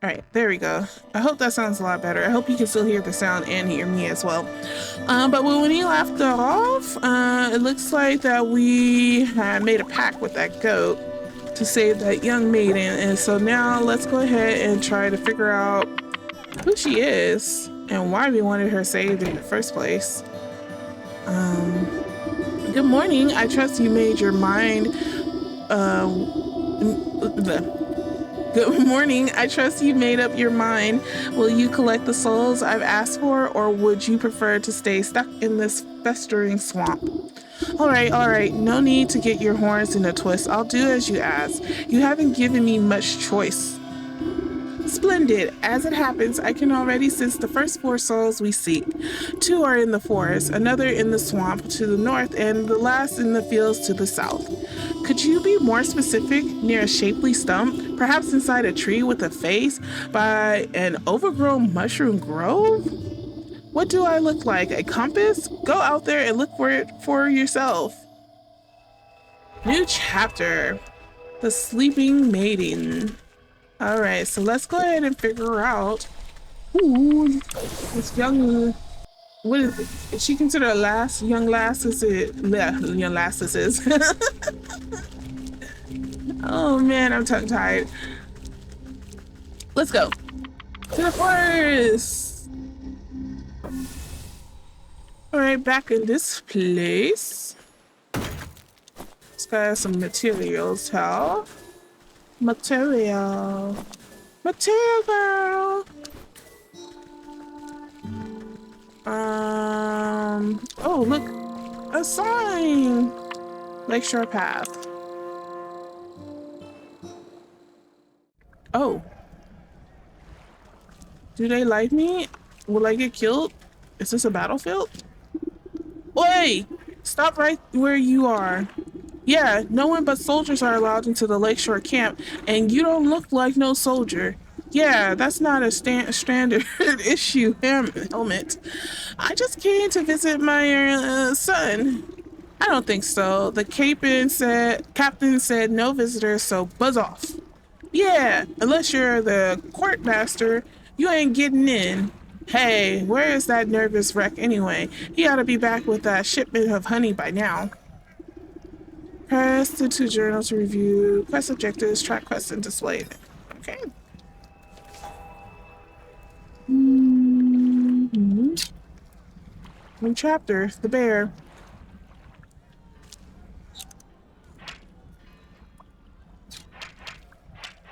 All right, there we go. I hope that sounds a lot better. I hope you can still hear the sound and hear me as well. But when we left off, it looks like that we had made a pact with that goat to save that young maiden. And so now let's go ahead and try to figure out who she is and why we wanted her saved in the first place. Good morning. I trust you made your mind. Good morning. I trust you made up your mind. Will you collect the souls I've asked for, or would you prefer to stay stuck in this festering swamp? All right. No need to get your horns in a twist. I'll do as you ask. You haven't given me much choice. Splendid. As it happens, I can already sense the first 4 souls we seek. 2 are in the forest, another in the swamp to the north, and the last in the fields to the south. Could you be more specific? Near a shapely stump, perhaps inside a tree with a face, by an overgrown mushroom grove? What do I look like? A compass? Go out there and look for it for yourself. New chapter. The Sleeping Maiden. All right, so let's go ahead and figure out who this young, what is it? Is she considered a lass? Young lass? Is it? Yeah, young lass this is. Oh man, I'm tongue tied. Let's go to the forest. All right, back in this place. Let's got some materials, how? Material girl. Oh look, a sign. Lakeshore Path. Oh, do they like me? Will I get killed? Is this a battlefield? Oi, stop right where you are. Yeah, no one but soldiers are allowed into the lakeshore camp, and you don't look like no soldier. Yeah, that's not a standard issue helmet. I just came to visit my son. I don't think so. The captain said no visitors, so buzz off. Yeah, unless you're the court master, you ain't getting in. Hey, where is that nervous wreck anyway? He ought to be back with that shipment of honey by now. Press the 2 journals to review quest objectives, track quests, and display them. Okay. New chapter, the bear.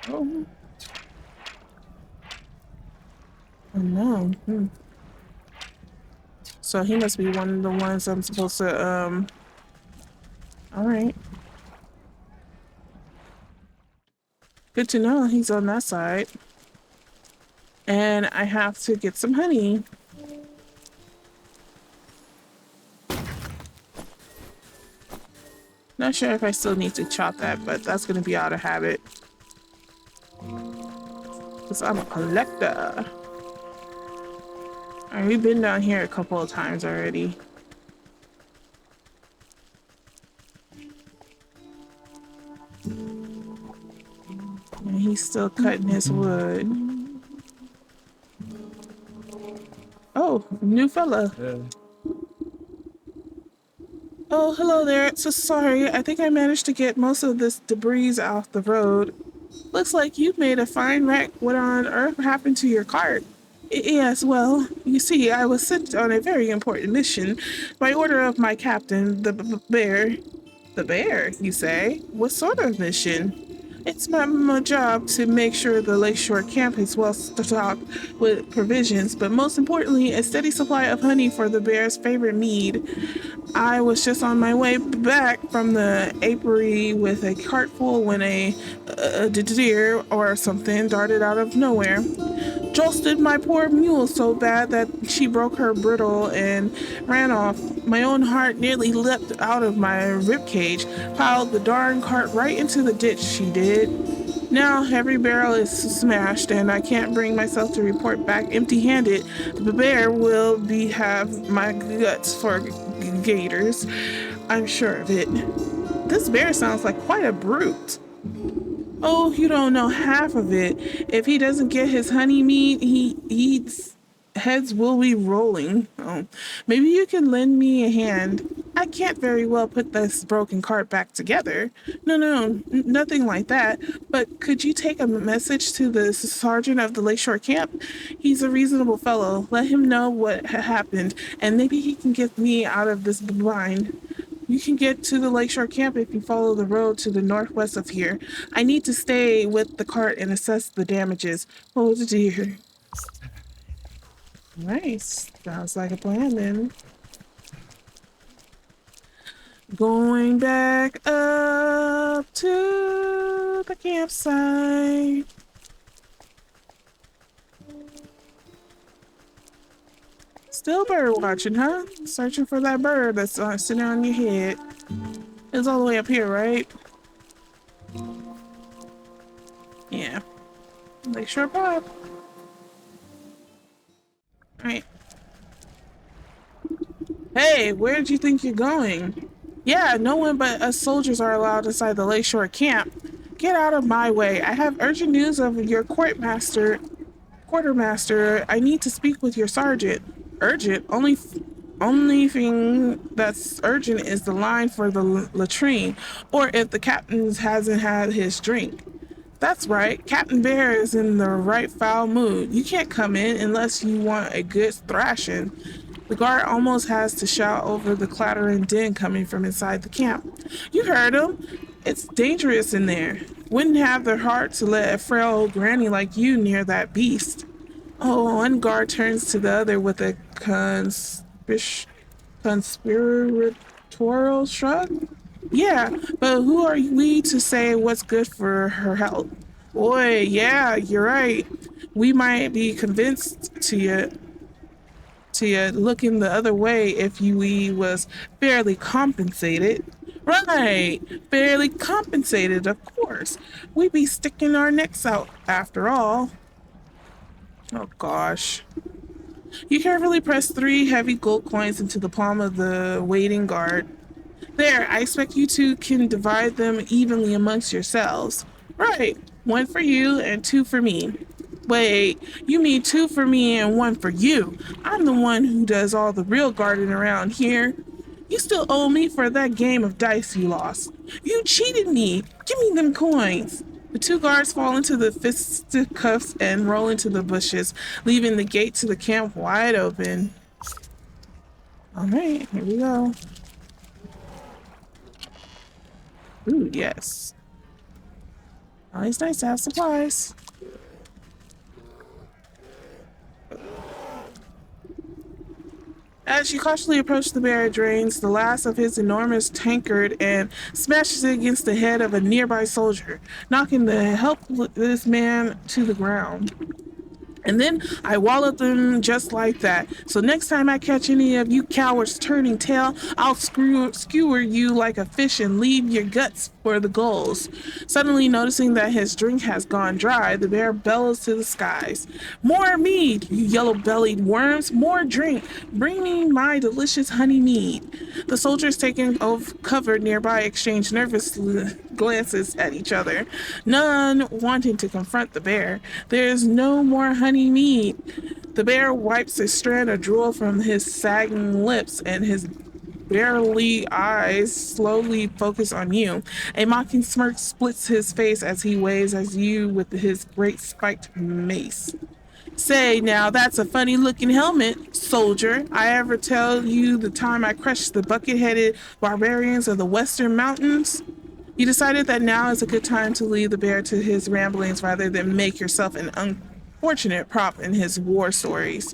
Oh. Oh no. So he must be one of the ones I'm supposed to, all right. Good to know he's on that side. And I have to get some honey. Not sure if I still need to chop that, but that's going to be out of habit. Because I'm a collector. Alright, we've been down here a couple of times already. And he's still cutting his wood. Oh, new fella. Yeah. Oh, hello there. So sorry. I think I managed to get most of this debris off the road. Looks like you've made a fine wreck. What on earth happened to your cart? Yes, well, you see, I was sent on a very important mission by order of my captain, the bear. The bear, you say? What sort of mission? It's my job to make sure the lakeshore camp is well stocked with provisions, but most importantly, a steady supply of honey for the bear's favorite mead. I was just on my way back from the apiary with a cart full when a deer or something darted out of nowhere. Jolted my poor mule so bad that she broke her bridle and ran off. My own heart nearly leapt out of my ribcage, piled the darn cart right into the ditch, she did. Now every barrel is smashed and I can't bring myself to report back empty-handed. The bear will have my guts for gators. I'm sure of it. This bear sounds like quite a brute. Oh, you don't know half of it. If he doesn't get his honey meat, he eats. Heads will be rolling. Oh, maybe you can lend me a hand. I can't very well put this broken cart back together. No, nothing like that. But could you take a message to the sergeant of the Lakeshore camp? He's a reasonable fellow. Let him know what happened, and maybe he can get me out of this bind. You can get to the Lakeshore camp if you follow the road to the northwest of here. I need to stay with the cart and assess the damages. Oh dear. Nice. Sounds like a plan then. Going back up to the campsite. Still bird watching, huh? Searching for that bird that's sitting on your head. It's all the way up here, right? Yeah. Lakeshore Pub. Alright. Hey, where did you think you're going? Yeah, no one but us soldiers are allowed inside the Lakeshore camp. Get out of my way. I have urgent news of your quartermaster. I need to speak with your sergeant. Urgent? Only thing that's urgent is the line for the latrine, or if the captain hasn't had his drink. That's right. Captain Bear is in the right foul mood. You can't come in unless you want a good thrashing. The guard almost has to shout over the clattering din coming from inside the camp. You heard him. It's dangerous in there. Wouldn't have the heart to let a frail old granny like you near that beast. Oh, one guard turns to the other with a conspiratorial shrug. Yeah, but who are we to say what's good for her health? Boy, yeah, you're right. We might be convinced to you looking the other way if we was fairly compensated. Right, fairly compensated, of course. We be sticking our necks out after all. Oh gosh. You carefully press 3 heavy gold coins into the palm of the waiting guard. There, I expect you two can divide them evenly amongst yourselves. Right, 1 for you and 2 for me. Wait, you mean 2 for me and 1 for you? I'm the one who does all the real guarding around here. You still owe me for that game of dice you lost. You cheated me. Give me them coins. The 2 guards fall into the fisticuffs and roll into the bushes, leaving the gate to the camp wide open. All right, here we go. Ooh, yes. Always nice to have supplies. As you cautiously approach the bear, it drains the last of his enormous tankard and smashes it against the head of a nearby soldier, knocking the helpless man to the ground. And then I wallop them just like that. So next time I catch any of you cowards turning tail, I'll skewer you like a fish and leave your guts for the gulls. Suddenly noticing that his drink has gone dry, the bear bellows to the skies. More mead, you yellow-bellied worms, more drink. Bring me my delicious honey mead. The soldiers taking cover nearby exchange nervous glances at each other, none wanting to confront the bear. There's no more honey mead. The bear wipes a strand of drool from his sagging lips and his barely eyes slowly focus on you. A mocking smirk splits his face as he waves at you with his great spiked mace. Say, now that's a funny looking helmet, soldier. I ever tell you the time I crushed the bucket-headed barbarians of the Western Mountains? You decided that now is a good time to leave the bear to his ramblings rather than make yourself an unfortunate prop in his war stories.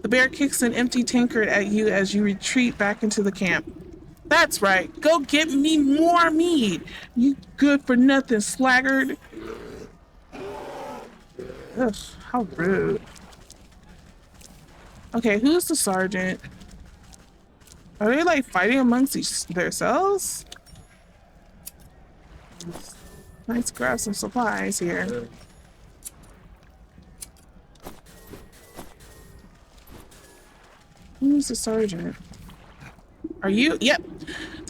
The bear kicks an empty tankard at you as you retreat back into the camp. That's right. Go get me more mead. You good for nothing, slaggard. Ugh, how rude. Okay, who's the sergeant? Are they like fighting amongst themselves? Let's grab some supplies here. Who's the sergeant? Are you? Yep.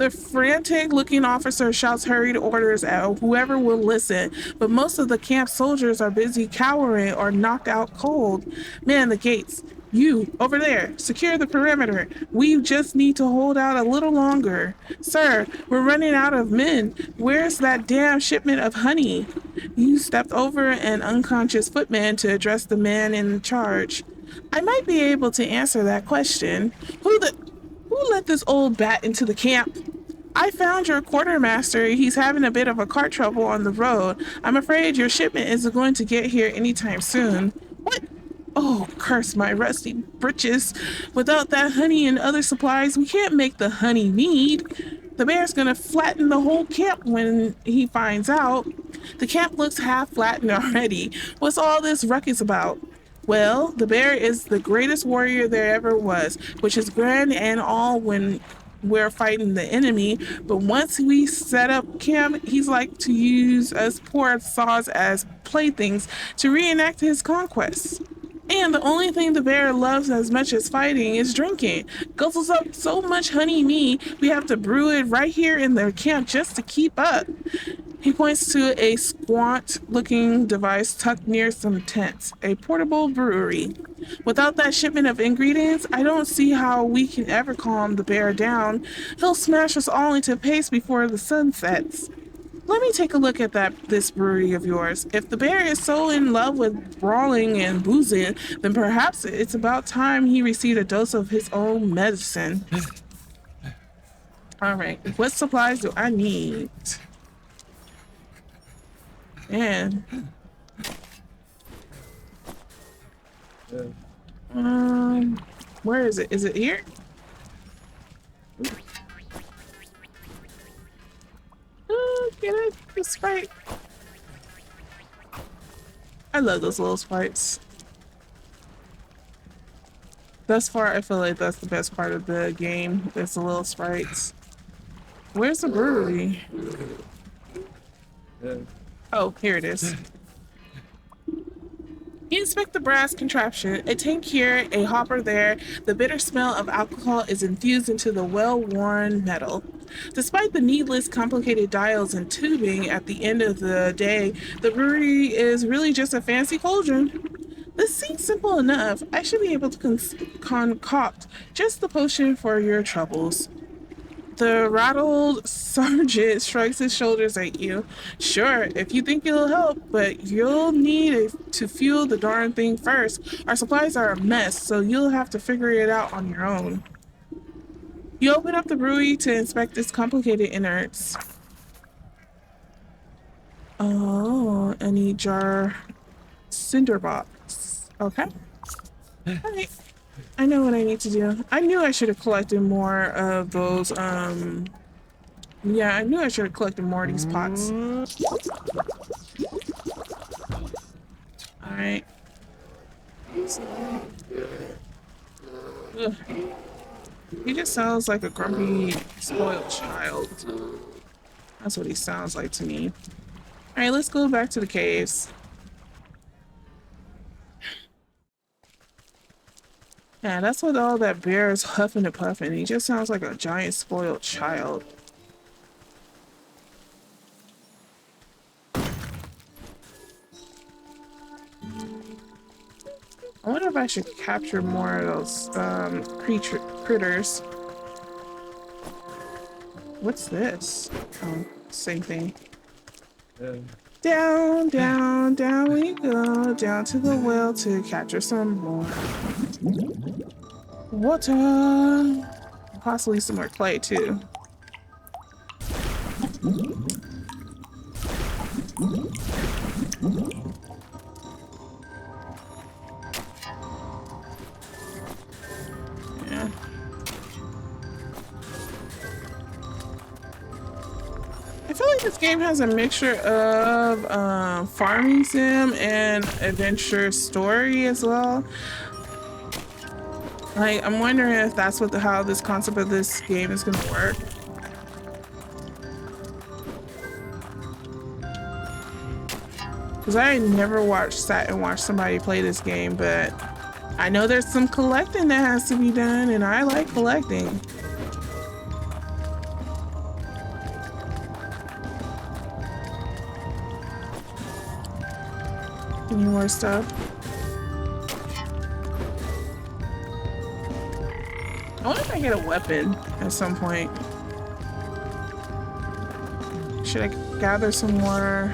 The frantic looking officer shouts hurried orders at whoever will listen, but most of the camp soldiers are busy cowering or knocked out cold. Man, the gates. You, over there, secure the perimeter. We just need to hold out a little longer. Sir, we're running out of men. Where's that damn shipment of honey? You stepped over an unconscious footman to address the man in charge. I might be able to answer that question. Who let this old bat into the camp? I found your quartermaster. He's having a bit of a cart trouble on the road. I'm afraid your shipment isn't going to get here anytime soon. What? Oh, curse my rusty britches. Without that honey and other supplies, we can't make the honey mead. The bear's gonna flatten the whole camp when he finds out. The camp looks half flattened already. What's all this ruckus about? Well, the bear is the greatest warrior there ever was, which is grand and all when we're fighting the enemy, but once we set up camp, he's like to use us poor saws as playthings to reenact his conquests. And the only thing the bear loves as much as fighting is drinking. Guzzles up so much honey mead, we have to brew it right here in their camp just to keep up. He points to a squat-looking device tucked near some tents, a portable brewery. Without that shipment of ingredients, I don't see how we can ever calm the bear down. He'll smash us all into paste before the sun sets. Let me take a look at this brewery of yours. If the bear is so in love with brawling and boozing, then perhaps it's about time he received a dose of his own medicine. All right, what supplies do I need? Man. Where is it? Is it here? Get it? The sprite. I love those little sprites. Thus far, I feel like that's the best part of the game. It's the little sprites. Where's the brewery? Oh, here it is. You inspect the brass contraption, a tank here, a hopper there. The bitter smell of alcohol is infused into the well-worn metal. Despite the needless, complicated dials and tubing at the end of the day, the brewery is really just a fancy cauldron. This seems simple enough. I should be able to concoct just the potion for your troubles. The rattled sergeant shrugs his shoulders at you. Sure, if you think it'll help, but you'll need to fuel the darn thing first. Our supplies are a mess, so you'll have to figure it out on your own. You open up the brewery to inspect its complicated innards. Oh, I need jar cinder box. Okay. All right. I know what I need to do. I knew I should have collected more of those, yeah, I knew I should have collected more of these pots. Alright. He just sounds like a grumpy, spoiled child. That's what he sounds like to me. Alright, let's go back to the caves. Yeah, that's what all that bear is huffing and puffing. He just sounds like a giant spoiled child. I wonder if I should capture more of those critters. What's this? Oh, same thing. Down, down, down we go, down to the well to capture some more water. Possibly some more clay too. Yeah. I feel like this game has a mixture of farming sim and adventure story as well. Like, I'm wondering if that's how this concept of this game is gonna work. Because I never sat and watched somebody play this game, but I know there's some collecting that has to be done, and I like collecting. Any more stuff? I wonder if I get a weapon at some point. Should I gather some more?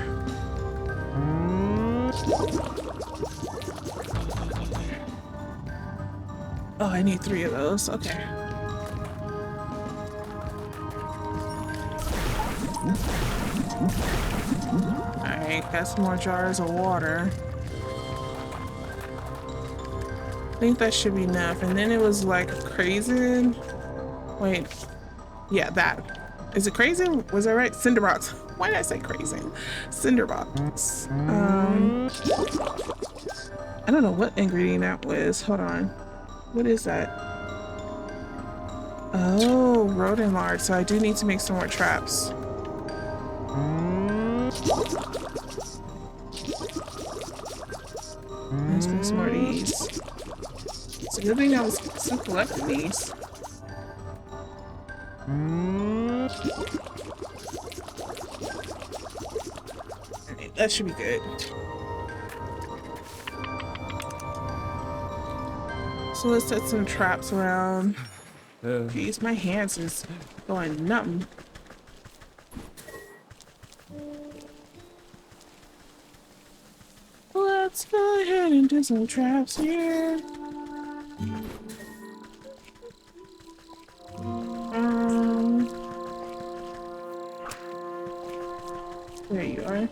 Oh, I need 3 of those. Okay. Alright, got some more jars of water. I think that should be enough. And then it was like crazy. Wait. Yeah, that. Is it crazy? Was I right? Cinder blocks. Why did I say crazy? Cinder blocks. I don't know what ingredient that was. Hold on. What is that? Oh, rodent lard. So I do need to make some more traps. Let's make some more of these. It's a good thing I was still collecting these. Right, that should be good. So let's set some traps around. Jeez, my hands is going numb. Let's go ahead and do some traps here. There you are.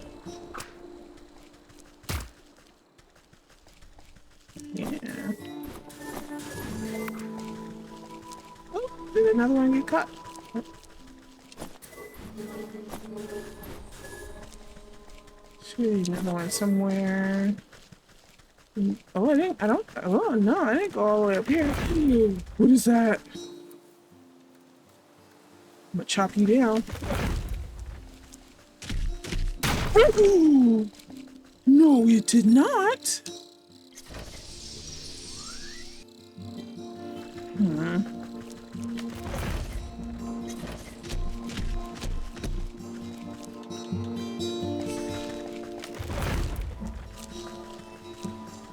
Yeah. Oh, did another one get caught? Should be another one somewhere. Oh, oh no, I didn't go all the way up here. Ooh, what is that? I'm gonna chop you down. Ooh, no, it did not.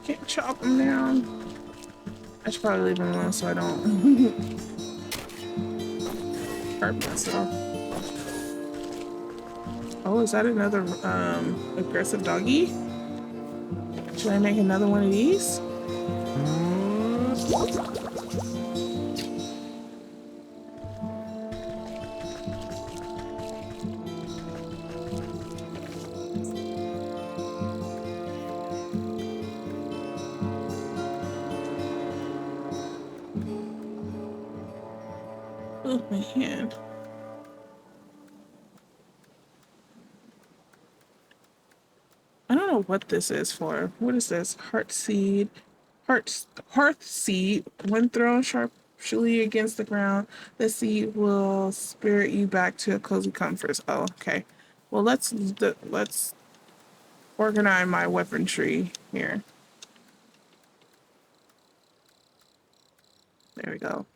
Can't chop them down. I should probably leave them alone so I don't hurt myself. Oh, is that another aggressive doggy? Should I make another one of these? Oh, my hand. I don't know what this is for. What is this? Hearth seed. Hearth seed. When thrown sharply against the ground, the seed will spirit you back to a cozy comfort. Oh, okay. Well, let's organize my weaponry here. There we go.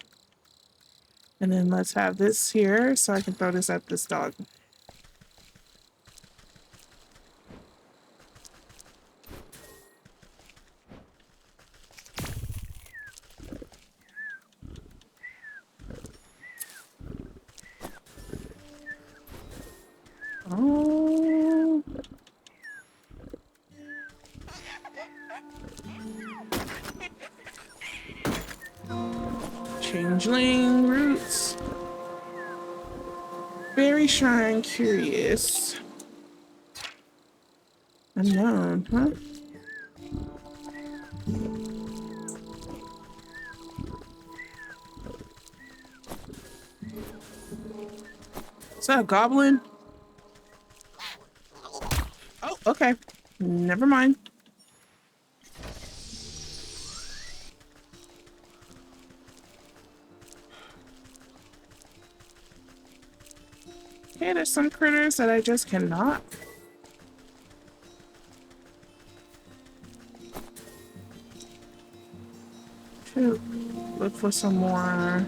And then let's have this here so I can throw this at this dog. Oh. Changeling roots. Berry shrine curious. Unknown, huh? Is that a goblin? Oh, okay. Never mind. Okay, there's some critters that I just cannot. Should look for some more.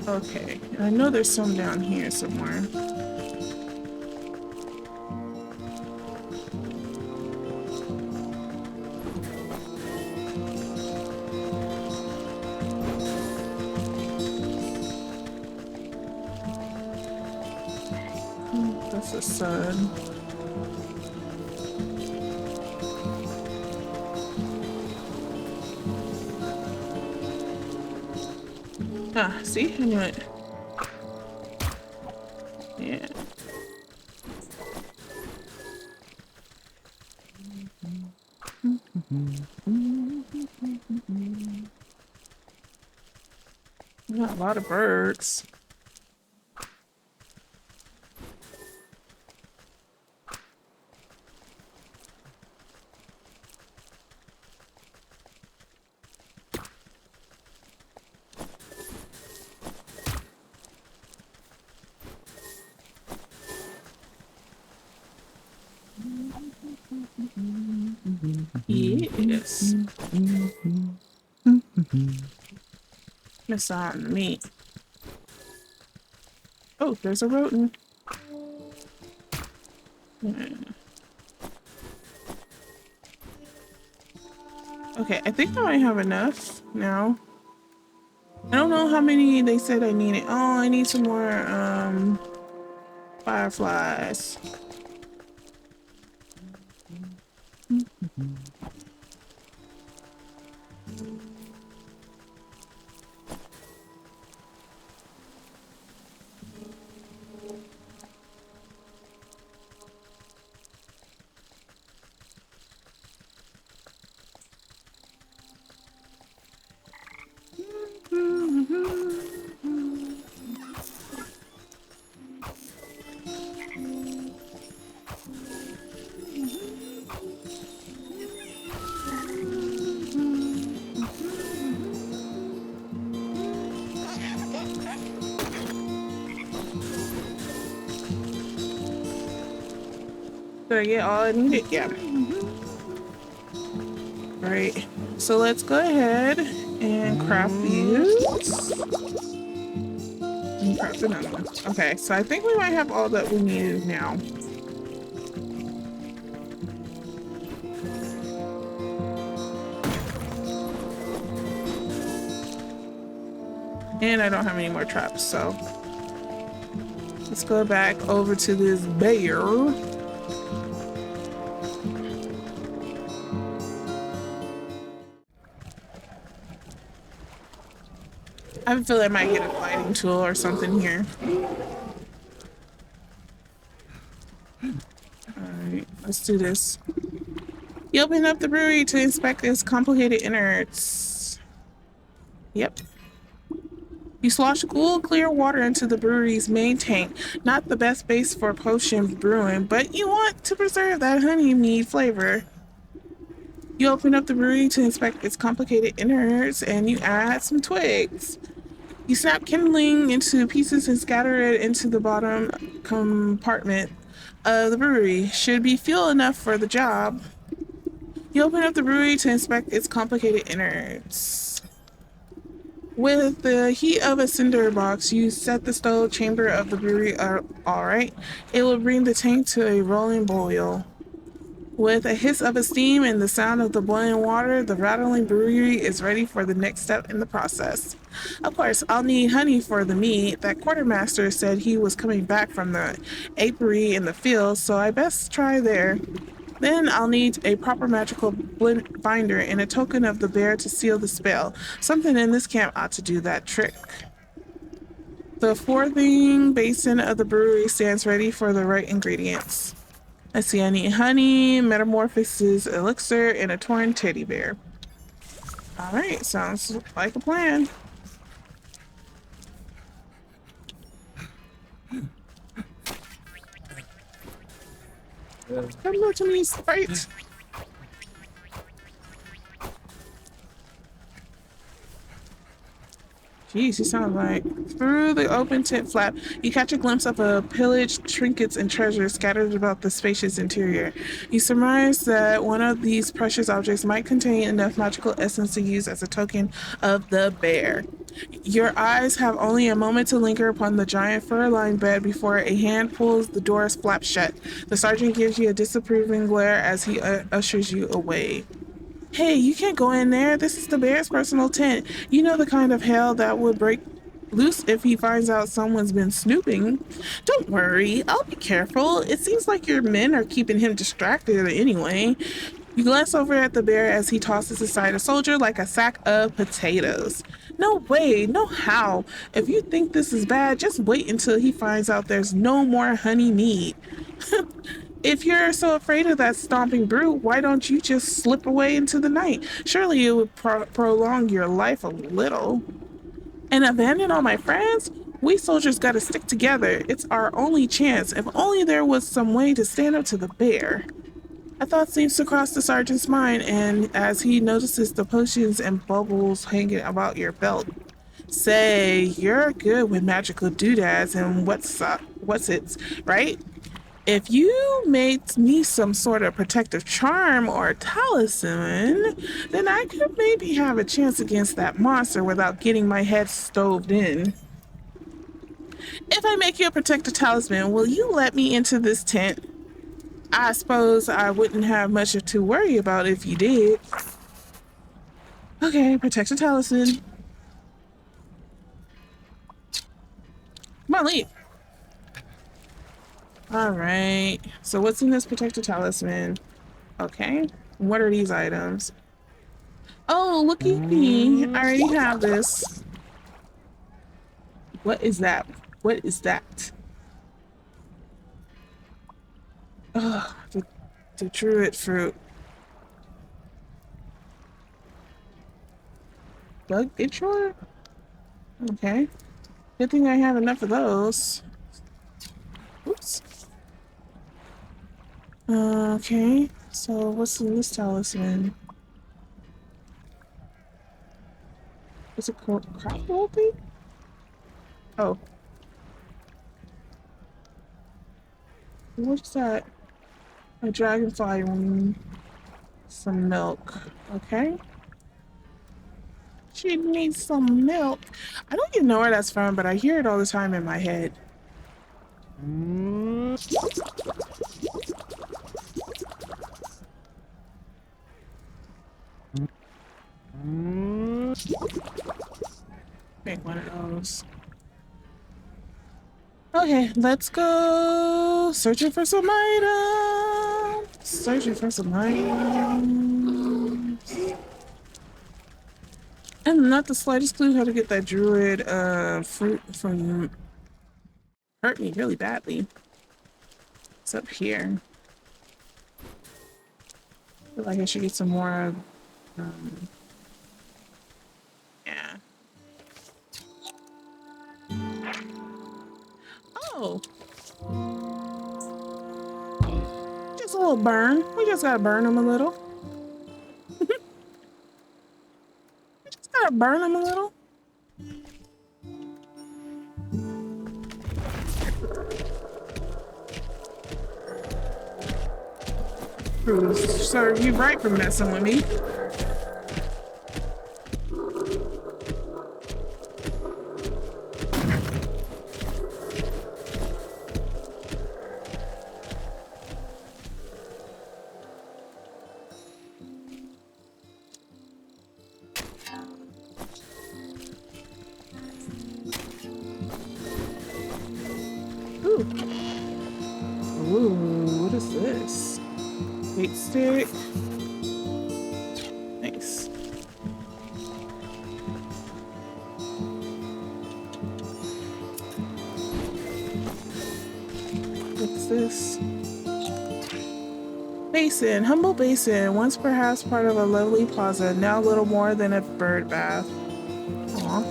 Okay, I know there's some down here somewhere. That's the sun. Ah, see? I knew it. Yeah. Got a lot of birds. Yes. Miss out on the meat. Oh, there's a rodent. Okay, I think I might have enough now. I don't know how many they said I needed. Oh, I need some more fireflies. Did I get all I needed? Yeah. Right. So let's go ahead and craft these. And craft another one. Okay, so I think we might have all that we need now. And I don't have any more traps, so let's go back over to this bear. I have a feeling I might get a gliding tool or something here. Alright, let's do this. You open up the brewery to inspect its complicated innards. Yep. You slosh cool, clear water into the brewery's main tank. Not the best base for potion brewing, but you want to preserve that honey mead flavor. You open up the brewery to inspect its complicated innards, and you add some twigs. You snap kindling into pieces and scatter it into the bottom compartment of the brewery. Should be fuel enough for the job. You open up the brewery to inspect its complicated innards. With the heat of a cinder box, you set the stove chamber of the brewery alright. It will bring the tank to a rolling boil. With a hiss of a steam and the sound of the boiling water, the rattling brewery is ready for the next step in the process. Of course, I'll need honey for the meat. That quartermaster said he was coming back from the apiary in the fields, so I best try there. Then I'll need a proper magical binder and a token of the bear to seal the spell. Something in this camp ought to do that trick. The forthing basin of the brewery stands ready for the right ingredients. Let's see, I need honey, metamorphosis elixir, and a torn teddy bear. Alright, sounds like a plan. Hello to me, Sprite. Jeez, he sounds like. Through the open tent flap, you catch a glimpse of a pillaged trinkets and treasures scattered about the spacious interior. You surmise that one of these precious objects might contain enough magical essence to use as a token of the bear. Your eyes have only a moment to linger upon the giant fur-lined bed before a hand pulls the doors flap shut. The sergeant gives you a disapproving glare as he ushers you away. Hey, you can't go in there. This is the bear's personal tent. You know the kind of hell that would break loose if he finds out someone's been snooping. Don't worry, I'll be careful. It seems like your men are keeping him distracted anyway. You glance over at the bear as he tosses aside a soldier like a sack of potatoes. No way, no how. If you think this is bad, just wait until he finds out there's no more honey meat. If you're so afraid of that stomping brute, why don't you just slip away into the night? Surely it would prolong your life a little. And abandon all my friends? We soldiers gotta stick together. It's our only chance. If only there was some way to stand up to the bear. A thought seems to cross the sergeant's mind, and as he notices the potions and bubbles hanging about your belt. Say, you're good with magical doodads and what's it's, right? If you made me some sort of protective charm or talisman, then I could maybe have a chance against that monster without getting my head stoved in. If I make you a protective talisman, will you let me into this tent? I suppose I wouldn't have much to worry about if you did. Okay, protective talisman. Come on, leave. All right. So what's in this protective talisman? Okay. What are these items? Oh, looky me. I already have this. What is that? What is that? Oh, the druid fruit. Bug itcher? Okay. Good thing I have enough of those. Oops. Okay. So what's in this talisman? Is it crop rolling? Oh. What's that? A dragonfly wing. Some milk. Okay. She needs some milk. I don't even know where that's from, but I hear it all the time in my head. Make one of those. Okay, let's go searching for some items. Searching for some items. And not the slightest clue how to get that druid fruit from hurt me really badly. It's up here. I feel like I should get some more yeah. Oh. Just a little burn. We just gotta burn them a little. We just gotta burn them a little. Serve you right for messing with me. Ooh. Ooh, what is this? Bait stick. Nice. What's this? Basin. Humble basin. Once perhaps part of a lovely plaza, now little more than a bird bath. Aw.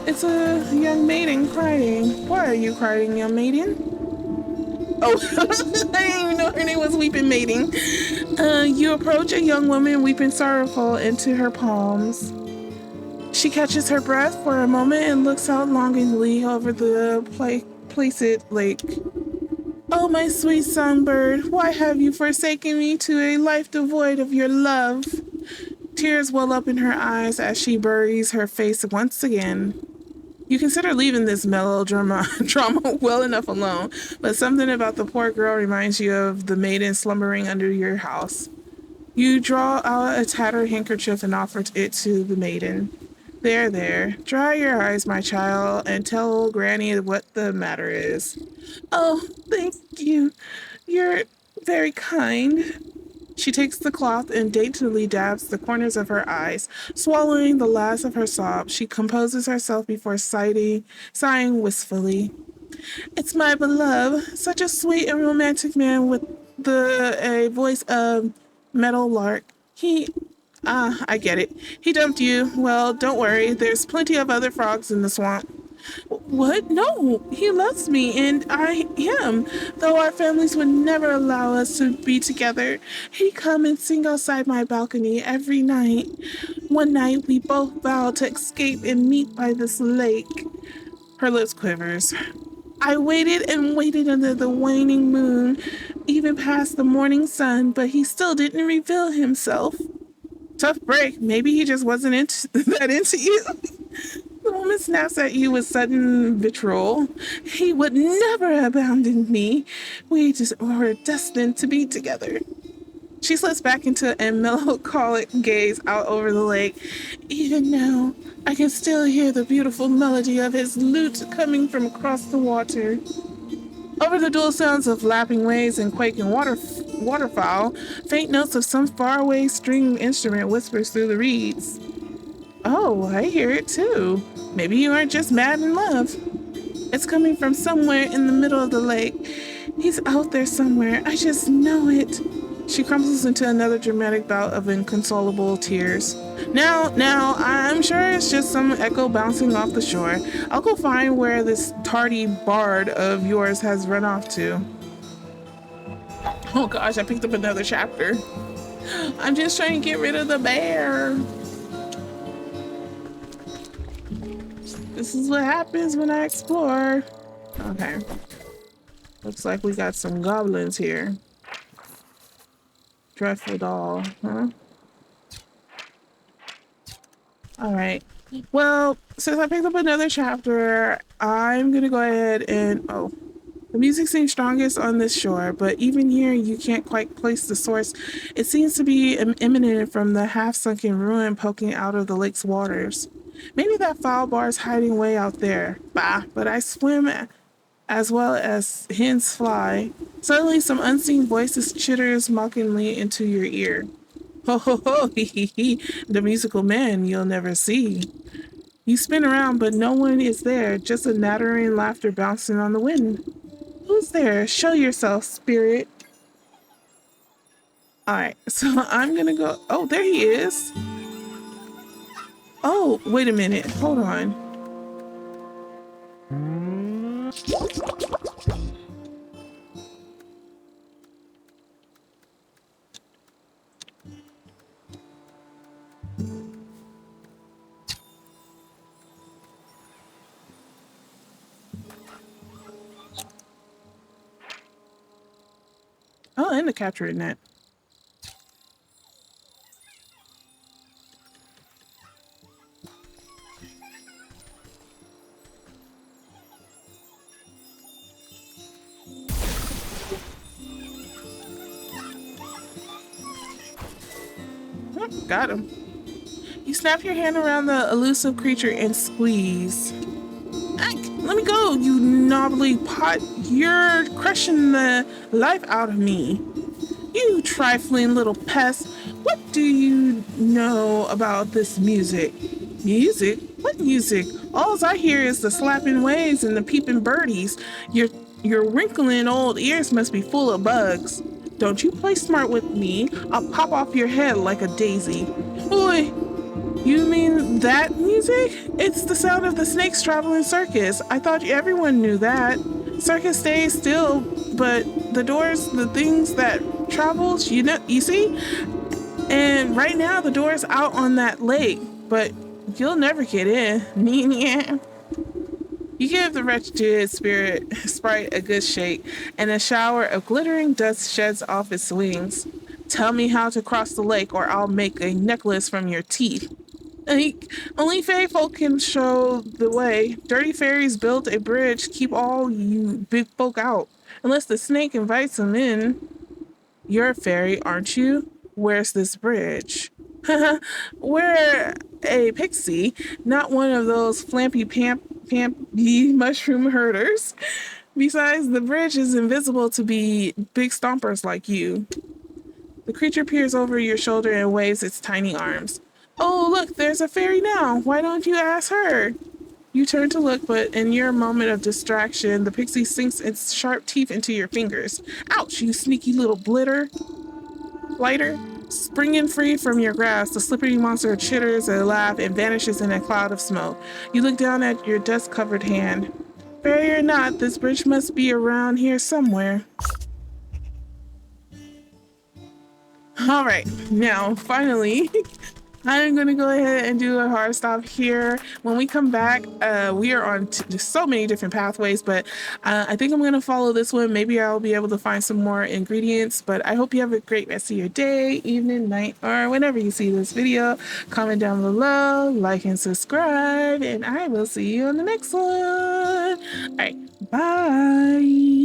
It's a young maiden crying. Why are you crying, young maiden? Oh, I didn't even know her name was Weeping Maiden. You approach a young woman weeping sorrowful into her palms. She catches her breath for a moment and looks out longingly over the placid lake. Oh, my sweet songbird, why have you forsaken me to a life devoid of your love? Tears well up in her eyes as she buries her face once again. You consider leaving this melodrama drama well enough alone, but something about the poor girl reminds you of the maiden slumbering under your house. You draw out a tattered handkerchief and offer it to the maiden. There, dry your eyes, my child, and tell old Granny what the matter is. Oh, thank you. You're very kind. She takes the cloth and daintily dabs the corners of her eyes. Swallowing the last of her sobs, she composes herself before sighing wistfully. It's my beloved, such a sweet and romantic man with a voice of meadow lark. I get it. He dumped you. Well, don't worry. There's plenty of other frogs in the swamp. What? No, he loves me and I him. Though our families would never allow us to be together, he'd come and sing outside my balcony every night. One night we both vowed to escape and meet by this lake. Her lips quivers. I waited and waited under the waning moon, even past the morning sun, but he still didn't reveal himself. Tough break. Maybe he just wasn't that into you. The woman snaps at you with sudden vitriol. He would never abandon me. We just were destined to be together. She slips back into a melancholic gaze out over the lake. Even now, I can still hear the beautiful melody of his lute coming from across the water. Over the dual sounds of lapping waves and quaking waterfowl, faint notes of some faraway string instrument whispers through the reeds. Oh, I hear it too. Maybe you aren't just mad in love. It's coming from somewhere in the middle of the lake. He's out there somewhere. I just know it. She crumbles into another dramatic bout of inconsolable tears. Now, I'm sure it's just some echo bouncing off the shore. I'll go find where this tardy bard of yours has run off to. Oh gosh, I picked up another chapter. I'm just trying to get rid of the bear. This is what happens when I explore. Okay. Looks like we got some goblins here. Dreadful doll, huh? Alright. Well, since I picked up another chapter, I'm gonna go ahead and... Oh. The music seems strongest on this shore, but even here you can't quite place the source. It seems to be emanating from the half-sunken ruin poking out of the lake's waters. Maybe that foul bar's hiding way out there. Bah, but I swim as well as hens fly. Suddenly some unseen voices chitters mockingly into your ear. Ho ho ho, hee hee hee, the musical man you'll never see. You spin around, but no one is there, just a nattering laughter bouncing on the wind. Who's there? Show yourself, spirit. Alright, so I'm gonna go... Oh, there he is. Oh, wait a minute. Hold on. Oh, and the capturing net. Got him. You snap your hand around the elusive creature and squeeze. Let me go, you knobbly pot. You're crushing the life out of me. You trifling little pest. What do you know about this music? Music? What music? All I hear is the slapping waves and the peeping birdies. Your wrinkling old ears must be full of bugs. Don't you play smart with me. I'll pop off your head like a daisy. Oi! You mean that music? It's the sound of the snakes traveling circus. I thought everyone knew that. Circus stays still, but the doors, the things that travels, you see? And right now the door's out on that lake, but you'll never get in. You give the wretched sprite a good shake, and a shower of glittering dust sheds off its wings. Tell me how to cross the lake, or I'll make a necklace from your teeth. Like, only fairy folk can show the way. Dirty fairies built a bridge, keep all you big folk out. Unless the snake invites them in. You're a fairy, aren't you? Where's this bridge? We're a pixie, not one of those flampy mushroom herders. Besides, the bridge is invisible to be big stompers like you. The creature peers over your shoulder and waves its tiny arms. Oh, look, there's a fairy now. Why don't you ask her? You turn to look, but in your moment of distraction, the pixie sinks its sharp teeth into your fingers. Ouch, you sneaky little blighter. Springing free from your grasp, the slippery monster chitters a laugh and vanishes in a cloud of smoke. You look down at your dust-covered hand. Fairy or not, this bridge must be around here somewhere. All right, now finally, I'm going to go ahead and do a hard stop here. When we come back, we are on so many different pathways, but I think I'm going to follow this one. Maybe I'll be able to find some more ingredients, but I hope you have a great rest of your day, evening, night, or whenever you see this video. Comment down below, like and subscribe, and I will see you on the next one. All right, bye.